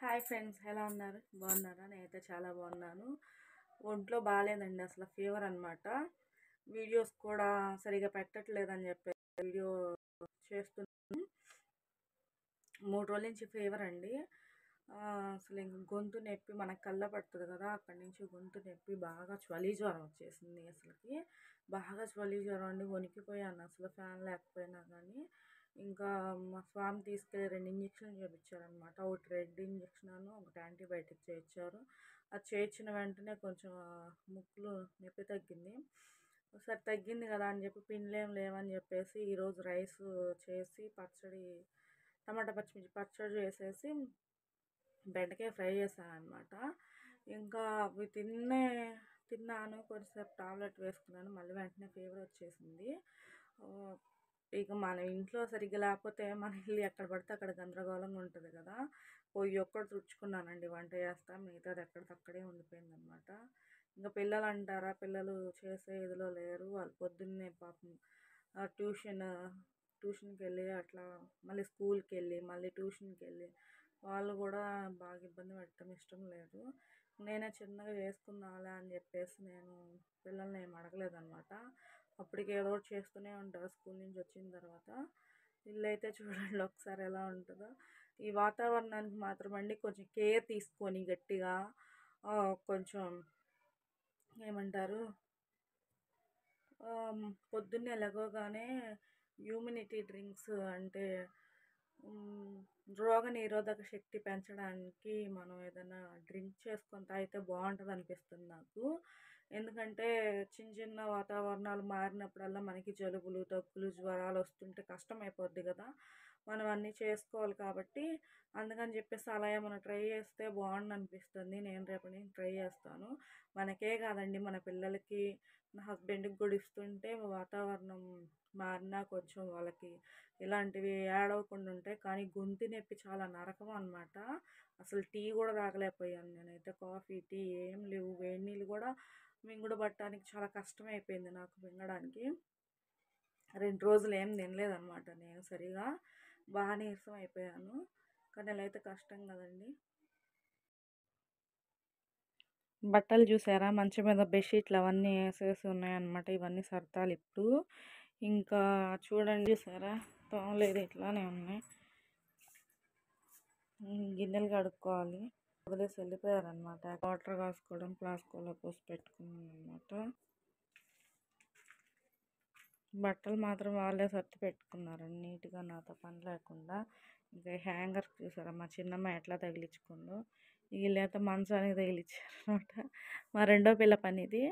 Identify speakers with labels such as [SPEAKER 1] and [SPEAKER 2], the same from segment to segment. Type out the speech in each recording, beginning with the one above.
[SPEAKER 1] Hi friends, ఎలా ఉన్నారు? బాగున్నారా? నేనైతే చాలా బాగున్నాను. ఒంట్లో బాగాలేదండి, అసలు ఫీవర్ అనమాట. వీడియోస్ కూడా సరిగా పెట్టట్లేదని చెప్పి వీడియో చేస్తున్నాను. 3 రోజుల నుంచి ఫీవర్ అండి. అసలు ఇంక గొంతు నొప్పి, మనకు కళ్ళ పడుతుంది కదా, అక్కడి నుంచి గొంతు నొప్పి, బాగా చలి జ్వరం వచ్చేసింది. అసలుకి బాగా చలి జ్వరం అండి, వణికిపోయాను అసలు ఫ్యాన్ లేకపోయినా కానీ. ఇంకా మా స్వామి తీసుకెళ్ళి 2 ఇంజక్షన్లు చేయించారనమాట. ఒకటి రెడ్ ఇంజక్షన్, ఒకటి యాంటీబయాటిక్ చేయించారు. అది చేయించిన వెంటనే కొంచెం ముక్కులు నొప్పి తగ్గింది. ఒకసారి తగ్గింది కదా అని చెప్పి పిండిలేం లేవని చెప్పేసి ఈరోజు రైస్ చేసి పచ్చడి, టమాటా పచ్చిమిర్చి పచ్చడి చేసేసి బెండకాయ ఫ్రై చేశాను అనమాట. ఇంకా అవి తిన్నాను, కొంచెంసేపు టాబ్లెట్ వేసుకున్నాను, మళ్ళీ వెంటనే ఫీవర్ వచ్చేసింది. ఇక మన ఇంట్లో సరిగ్గా లేకపోతే మన ఇల్లు ఎక్కడ పడితే అక్కడ గందరగోళంగా ఉంటుంది కదా. పొయ్యి ఒక్కటి తుడుచుకున్నానండి, వంట చేస్తా, మిగతాది ఎక్కడికక్కడే ఉండిపోయింది అనమాట. ఇంకా పిల్లలు అంటారా, పిల్లలు చేసే ఇదిలో లేరు. వాళ్ళు పొద్దున్నే పాపం ట్యూషన్కి వెళ్ళి అట్లా మళ్ళీ స్కూల్కి వెళ్ళి మళ్ళీ ట్యూషన్కి వెళ్ళి వాళ్ళు కూడా బాగా ఇబ్బంది పెట్టడం ఇష్టం లేదు. నేనే చిన్నగా చేసుకున్నాలే అని చెప్పేసి నేను పిల్లల్ని ఏం అడగలేదన్నమాట. అప్పటికి ఏదో ఒకటి చేస్తూనే ఉంటారు స్కూల్ నుంచి వచ్చిన తర్వాత. ఇల్లు అయితే చూడండి ఒకసారి ఎలా ఉంటుందో. ఈ వాతావరణానికి మాత్రం అండి కొంచెం కేర్ తీసుకొని గట్టిగా కొంచెం ఏమంటారు, పొద్దున్నే లెగవగానే ఇమ్యూనిటీ డ్రింక్స్ అంటే రోగ నిరోధక శక్తి పెంచడానికి మనం ఏదైనా డ్రింక్ చేసుకొని తాగితే బాగుంటుంది అనిపిస్తుంది నాకు. ఎందుకంటే చిన్న చిన్న వాతావరణాలు మారినప్పుడల్లా మనకి జలుబులు, దగ్గులు, జ్వరాలు వస్తుంటే కష్టమైపోద్ది కదా. మనం అన్నీ చేసుకోవాలి కాబట్టి అందుకని చెప్పేసి అలా ఏమైనా ట్రై చేస్తే బాగుండు అనిపిస్తుంది. నేను రేపటి నుంచి ట్రై చేస్తాను. మనకే కాదండి, మన పిల్లలకి, నా హస్బెండ్కి కూడా ఇస్తుంటే వాతావరణం మారినా కొంచెం వాళ్ళకి ఇలాంటివి యాడ్ అవ్వకుండా ఉంటాయి. కానీ గొంతు నొప్పి చాలా నరకం అనమాట. అసలు టీ కూడా తాగలేకపోయాను నేనైతే. కాఫీ, టీ ఏం లేవు. వేడి నీళ్ళు కూడా మింగుడు పట్టడానికి చాలా కష్టమైపోయింది నాకు మింగడానికి. 2 రోజులు ఏం తినలేదన్నమాట నేను సరిగా. బాగా నీరసం అయిపోయాను. కానీ ఇలా అయితే కష్టం కదండి. బట్టలు చూసారా, మంచం మీద బెడ్షీట్లు అవన్నీ వేసేసి ఉన్నాయన్నమాట. ఇవన్నీ సర్దాలి ఇప్పుడు. ఇంకా చూడండి, చూసారా, తోమలేదు, ఇట్లానే ఉన్నాయి. గిన్నెలు కడుక్కోవాలి. వదిలేసి వెళ్ళిపోయారనమాట. వాటర్ కాసుకోవడం ఫ్లాస్క్లో పోసి పెట్టుకున్నాను అనమాట. బట్టలు మాత్రం వాళ్ళే సర్ది పెట్టుకున్నారండి నీట్గా, నాతో పని లేకుండా. ఇంకా హ్యాంగర్ చూసారా మా చిన్నమ్మ ఎట్లా తగిలించుకుందో. వీళ్ళైతే మంచానికి తగిలించారనమాట. మా రెండో పిల్ల పని ఇది.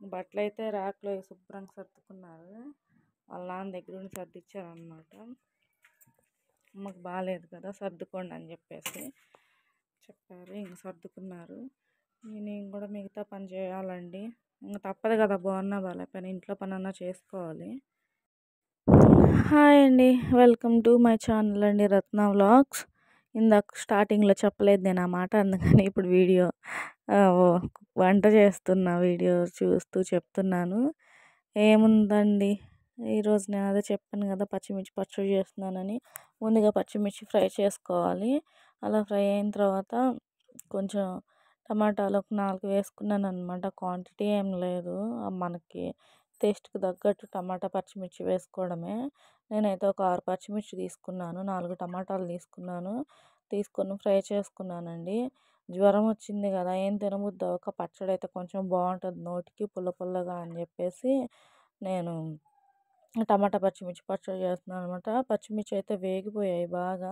[SPEAKER 1] బట్టలు అయితే ర్యాక్లో శుభ్రంగా సర్దుకున్నారు. వాళ్ళ నాన్న దగ్గర నుండి సర్దిచ్చారనమాట. అమ్మకు బాగాలేదు కదా, సర్దుకోండి అని చెప్పేసి చెప్పారు. ఇంక సర్దుకున్నారు. నేను కూడా మిగతా పని చేయాలండి. ఇంకా తప్పదు కదా, బాగున్నా బాగాలేకపోయినా ఇంట్లో పని అన్నా చేసుకోవాలి. హాయ్ అండి, వెల్కమ్ టు మై ఛానల్ అండి, రత్న వ్లాగ్స్. ఇందాక స్టార్టింగ్లో చెప్పలేదు నేను ఆ మాట, అందుకని ఇప్పుడు వీడియో వంట చేస్తున్న వీడియో చూస్తూ చెప్తున్నాను. ఏముందండి, ఈరోజు నేను అదే చెప్పాను కదా, పచ్చిమిర్చి పచ్చడి చేస్తున్నానని. ముందుగా పచ్చిమిర్చి ఫ్రై చేసుకోవాలి. అలా ఫ్రై అయిన తర్వాత కొంచెం టమాటాలు ఒక 4 వేసుకున్నాను అనమాట. క్వాంటిటీ ఏం లేదు, మనకి టేస్ట్కి తగ్గట్టు టమాటా పచ్చిమిర్చి వేసుకోవడమే. నేనైతే ఒక 6 పచ్చిమిర్చి తీసుకున్నాను, 4 టమాటాలు తీసుకొని ఫ్రై చేసుకున్నానండి. జ్వరం వచ్చింది కదా, ఏం తినబుద్ది అవ్వక పచ్చడి అయితే కొంచెం బాగుంటుంది నోటికి పుల్ల పుల్లగా అని చెప్పేసి నేను టమాటా పచ్చిమిర్చి పచ్చడి చేస్తున్నాను అనమాట. పచ్చిమిర్చి అయితే వేగిపోయాయి బాగా.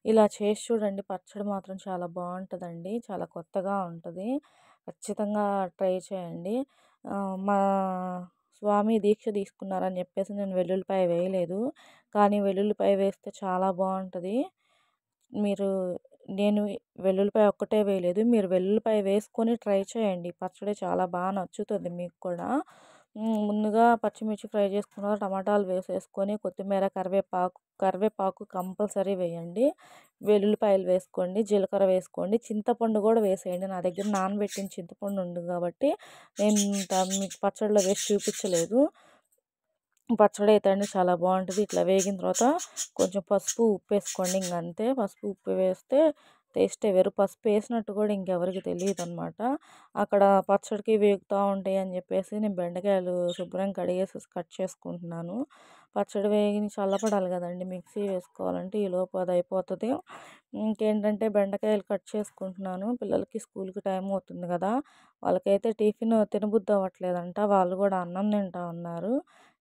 [SPEAKER 1] ఇలా చేసి చూడండి, పచ్చడి మాత్రం చాలా బాగుంటుందండి, చాలా కొత్తగా ఉంటుంది. ఖచ్చితంగా ట్రై చేయండి. మా స్వామి దీక్ష తీసుకున్నారని చెప్పేసి నేను వెల్లుల్లిపాయ వేయలేదు, కానీ వెల్లుల్లిపాయ వేస్తే చాలా బాగుంటుంది. నేను వెల్లుల్లిపాయ ఒక్కటే వేయలేదు, మీరు వెల్లుల్లిపాయ వేసుకొని ట్రై చేయండి. పచ్చడి చాలా బాగా నచ్చుతుంది మీకు కూడా. ముందుగా పచ్చిమిర్చి ఫ్రై చేసుకున్న టమాటాలు వేసేసుకొని కొత్తిమీర, కరివేపాకు కంపల్సరీ వేయండి. వెల్లుల్లిపాయలు వేసుకోండి, జీలకర్ర వేసుకోండి, చింతపండు కూడా వేసేయండి. నా దగ్గర నానబెట్టిన చింతపండు ఉంది కాబట్టి నేను మీకు పచ్చడిలో వేసి చూపించలేదు. పచ్చడి అయితే అండి చాలా బాగుంటుంది. ఇట్లా వేగిన తర్వాత కొంచెం పసుపు, ఉప్పు వేసుకోండి. ఇంకంతే, పసుపు ఉప్పు వేస్తే టేస్టే వేరు. పసుపు వేసినట్టు కూడా ఇంకెవరికి తెలియదనమాట. అక్కడ పచ్చడికి వేగుతా ఉంటాయి అని చెప్పేసి నేను బెండకాయలు శుభ్రంగా కడిగేసేసి కట్ చేసుకుంటున్నాను. పచ్చడి వేగి చల్లపడాలి కదండీ! మిక్సీ వేసుకోవాలంటే ఈలోపు అది అయిపోతది. ఇంకేంటంటే బెండకాయలు కట్ చేసుకుంటున్నాను. పిల్లలకి స్కూల్‌కి టైం అవుతుంది కదా! వాళ్ళకైతే టిఫిన్ తినబుద్ధి అవ్వట్లేదంట. వాళ్ళు కూడా అన్నం తింటా ఉన్నారు.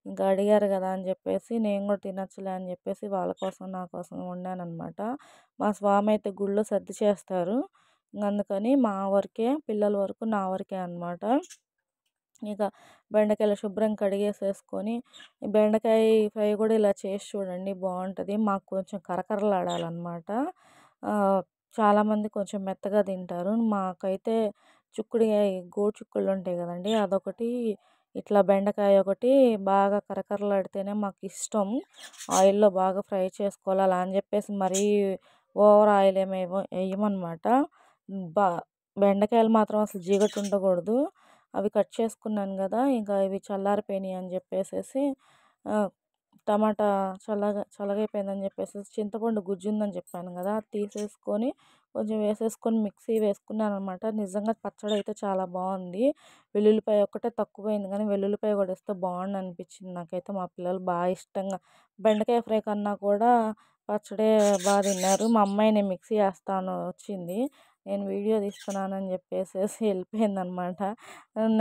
[SPEAKER 1] ఇంకా అడిగారు కదా అని చెప్పేసి నేను కూడా తినొచ్చులే అని చెప్పేసి వాళ్ళ కోసం నా కోసం వండాననమాట. మా స్వామి అయితే గుళ్ళో సద్ది చేస్తారు. అందుకని మా వరకే, పిల్లల వరకు నా వరకే అనమాట. ఇక బెండకాయలు శుభ్రంగా కడిగేసేసుకొని బెండకాయ ఫ్రై కూడా ఇలా చేసి చూడండి బాగుంటుంది. మాకు కొంచెం కరకరలాడాలన్నమాట. చాలామంది కొంచెం మెత్తగా తింటారు. మాకైతే చుక్కుడుకాయ గోరుచిక్కుళ్ళు ఉంటాయి కదండీ! అదొకటి, ఇట్లా బెండకాయ ఒకటి బాగా కరకరలాడితేనే మాకు ఇష్టం. ఆయిల్‌లో బాగా ఫ్రై చేసుకోవాలి. అలా అని చెప్పేసి మరీ ఓవర్ ఆయిల్ ఏమి వేయమన్నమాట. బా బెండకాయలు మాత్రం అసలు జిగట ఉండకూడదు. అవి కట్ చేసుకున్నాను కదా! ఇంకా ఇవి చల్లారిపోయినాయి అని చెప్పేసేసి టమాటా చల్లగైపోయిందని చెప్పేసి చింతపండు గుజ్జు ఉందని చెప్పాను కదా! అది తీసేసుకొని కొంచెం వేసేసుకొని మిక్సీ వేసుకున్నాననమాట. నిజంగా పచ్చడి అయితే చాలా బాగుంది. వెల్లుల్లిపాయ ఒక్కటే తక్కువైంది కానీ వెల్లుల్లిపాయ కూడా వేస్తే బాగుండు అనిపించింది నాకైతే. మా పిల్లలు బాగా ఇష్టంగా బెండకాయ ఫ్రై కన్నా కూడా పచ్చడే బాగా తిన్నారు. మా అమ్మాయి నేను మిక్సీ వేస్తాను వచ్చింది. నేను వీడియో తీస్తున్నానని చెప్పేసేసి వెళ్ళిపోయిందనమాట.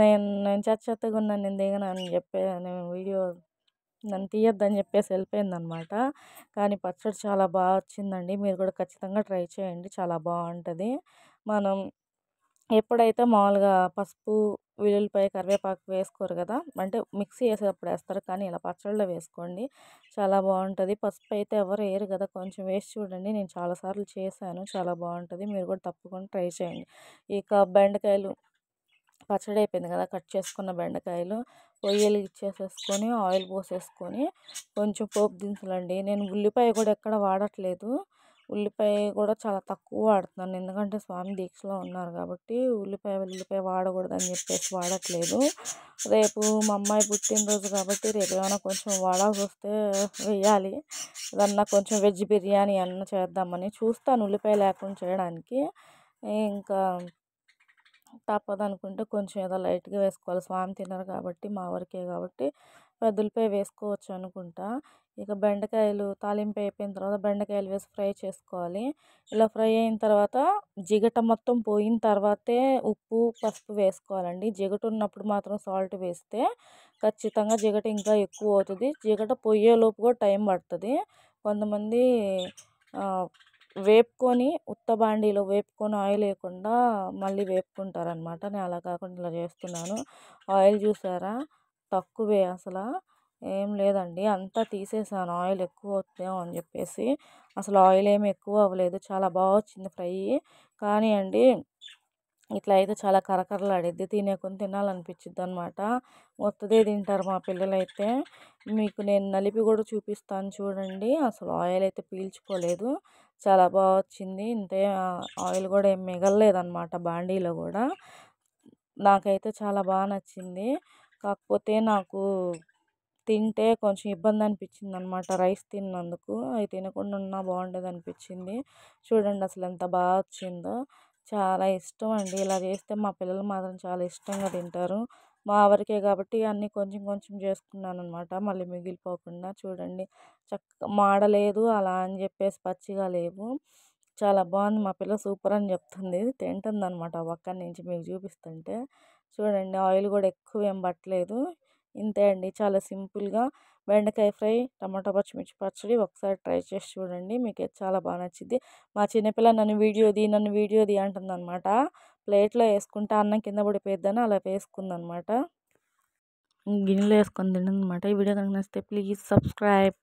[SPEAKER 1] నేను నేను చెత్తగా ఉన్నాను, నేను దిగను అని చెప్పి నేను వీడియో నన్ను తీయొద్దని చెప్పేసి వెళ్ళిపోయిందనమాట. కానీ పచ్చడి చాలా బాగా వచ్చిందండి. మీరు కూడా ఖచ్చితంగా ట్రై చేయండి. చాలా బాగుంటుంది. మనం ఎప్పుడైతే మామూలుగా పసుపు, వెల్లుల్లిపాయ, కరివేపాకు వేసుకోరు కదా! అంటే మిక్సీ వేసేటప్పుడు వేస్తారు. కానీ ఇలా పచ్చడిలో వేసుకోండి. చాలా బాగుంటుంది. పసుపు అయితే ఎవరు వేయరు కదా! కొంచెం వేసి చూడండి. నేను చాలాసార్లు చేశాను. చాలా బాగుంటుంది. మీరు కూడా తప్పకుండా ట్రై చేయండి. ఇక బెండకాయలు పచ్చడి అయిపోయింది కదా! కట్ చేసుకున్న బెండకాయలు పొయ్యి వెలిగించేసేసుకొని ఆయిల్ పోసేసుకొని కొంచెం పోపు దినుసులండి. నేను ఉల్లిపాయ కూడా ఎక్కడ వాడట్లేదు. ఉల్లిపాయ కూడా చాలా తక్కువ వాడుతున్నాను. ఎందుకంటే స్వామి దీక్షలో ఉన్నారు కాబట్టి వెల్లుల్లిపాయ వాడకూడదని చెప్పేసి వాడట్లేదు. రేపు మా అమ్మాయి పుట్టినరోజు కాబట్టి రేపు ఏమైనా కొంచెం వాడాల్సి వస్తే వేయాలి. ఏదన్నా కొంచెం వెజ్ బిర్యానీ అన్న చేద్దామని చూస్తాను ఉల్లిపాయ లేకుండా చేయడానికి. ఇంకా తప్పదనుకుంటే కొంచెం ఏదో లైట్గా వేసుకోవాలి. స్వామి తినరు కాబట్టి మా వరకే కాబట్టి పెద్ద ఉల్లిపాయ వేసుకోవచ్చు అనుకుంటా. ఇక బెండకాయలు తాలింపు అయిపోయిన తర్వాత బెండకాయలు వేసి ఫ్రై చేసుకోవాలి. ఇలా ఫ్రై అయిన తర్వాత జిగట మొత్తం పోయిన తర్వాతే ఉప్పు, పసుపు వేసుకోవాలండి. జిగట ఉన్నప్పుడు మాత్రం సాల్ట్ వేస్తే ఖచ్చితంగా జిగట ఇంకా ఎక్కువ అవుతుంది. జిగట పోయేలోపు కూడా టైం పడుతుంది. కొంతమంది వేపుకొని ఉత్త బాండీలో వేపుకొని ఆయిల్ వేయకుండా మళ్ళీ వేపుకుంటారనమాట. నేను అలా కాకుండా ఇలా చేస్తున్నాను. ఆయిల్ చూసారా తక్కువే అసలు ఏం లేదండి. అంతా తీసేసాను ఆయిల్ ఎక్కువ అవుతుందేమో అని చెప్పేసి. అసలు ఆయిల్ ఏమి ఎక్కువ అవ్వలేదు. చాలా బాగా వచ్చింది ఫ్రై. కానీ అండి ఇట్లా అయితే చాలా కరకరలాడిద్ది. తినే కొన్ని తినాలనిపించిద్ది అనమాట. మొత్తదే తింటారు మా పిల్లలైతే. మీకు నేను నలిపి కూడా చూపిస్తాను చూడండి. అసలు ఆయిల్ అయితే పీల్చుకోలేదు. చాలా బాగా వచ్చింది. ఇంతే ఆయిల్ కూడా ఏం మిగలలేదన్నమాట బాండీలో కూడా. నాకైతే చాలా బాగా నచ్చింది. కాకపోతే నాకు తింటే కొంచెం ఇబ్బంది అనిపించింది అనమాట. రైస్ తిన్నందుకు అవి తినకుండా ఉన్నా బాగుండేది అనిపించింది. చూడండి అసలు ఎంత బాగా వచ్చిందో. చాలా ఇష్టం అండి. ఇలా చేస్తే మా పిల్లలు మాత్రం చాలా ఇష్టంగా తింటారు. మా వరకే కాబట్టి అన్నీ కొంచెం కొంచెం చేసుకున్నాను అనమాట. మళ్ళీ మిగిలిపోకుండా చూడండి చక్కగా మాడలేదు అలా అని చెప్పేసి పచ్చిగా లేవు. చాలా బాగుంది. మా పిల్ల సూపర్ అని చెప్తుంది. తింటుందన్నమాట పక్కన నుంచి మీకు చూపిస్తుంటే. చూడండి ఆయిల్ కూడా ఎక్కువ ఏం పట్టలేదు. ఇంతే అండి. చాలా సింపుల్గా బెండకాయ ఫ్రై, టమాటా పచ్చిమిర్చి పచ్చడి ఒకసారి ట్రై చేసి చూడండి. మీకు చాలా బాగా నచ్చింది. మా చిన్నపిల్ల నన్ను వీడియో తీ అంటుందన్నమాట. ప్లేట్లో వేసుకుంటే అన్నం కింద పడిపోయిద్దని అలా వేసుకుందనమాట. గిన్నెలో వేసుకొని తినదనమాట. ఈ వీడియో కనుక నచ్చితే ప్లీజ్ సబ్స్క్రైబ్.